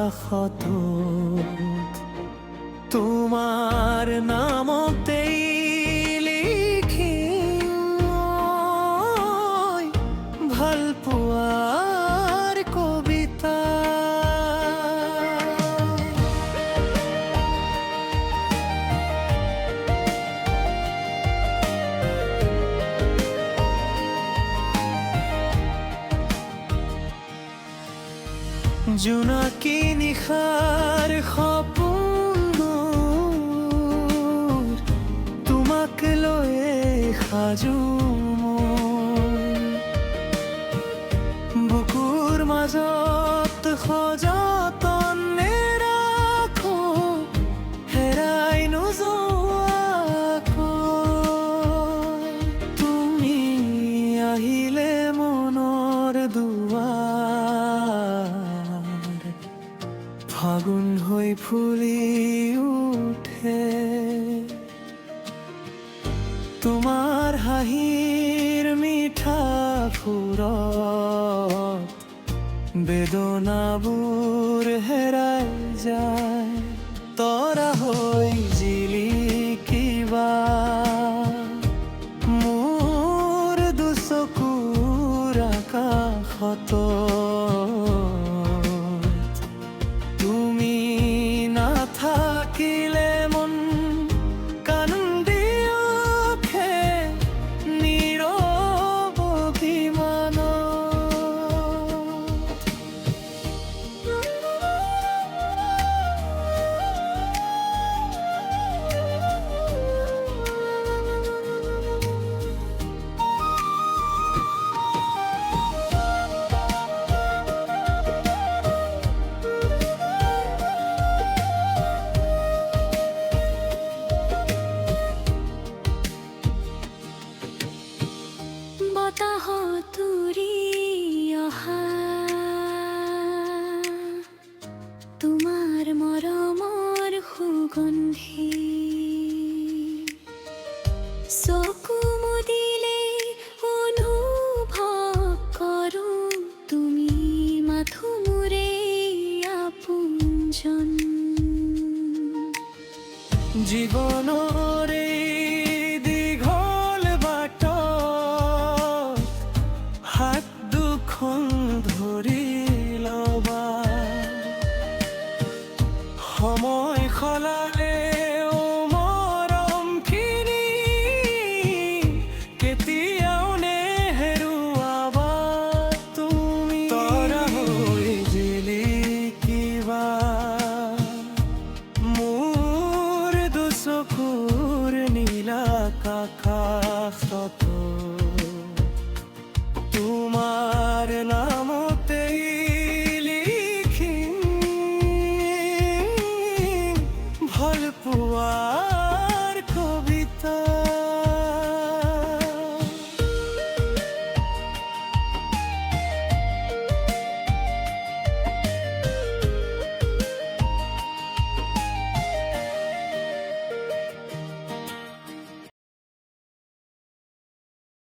কাষত তোমাৰ নামতেই লিখি ভাল পোৱাৰ কবিতা। জোনাকী নিশাৰ সপোন তোমাক লৈয়ে সাজু মোৰ, বুকুৰ মাজত সযতনে ৰাখো হেৰাই নোযোৱাকৈ। তুমি আহিলে মনৰ দুৱাৰ ফাগুন হৈ ফুলি উঠে, তোমাৰ হাঁহিৰ মিঠা সুৰত বেদনাবোৰ হেৰাই যায়। তৰা হৈ জিলিকিবা মোৰ দুচকুৰ আকাশত, তুমি নাথাকিলে মন কান্দি উঠে নীৰৱ অভিমানত। বতাহত উৰি অহা তোমাৰ মৰমৰ সুগন্ধি, চকু মুদিলে অনুভৱ কৰোঁ তুমি মাথো মোৰে আপোনজন। জীবন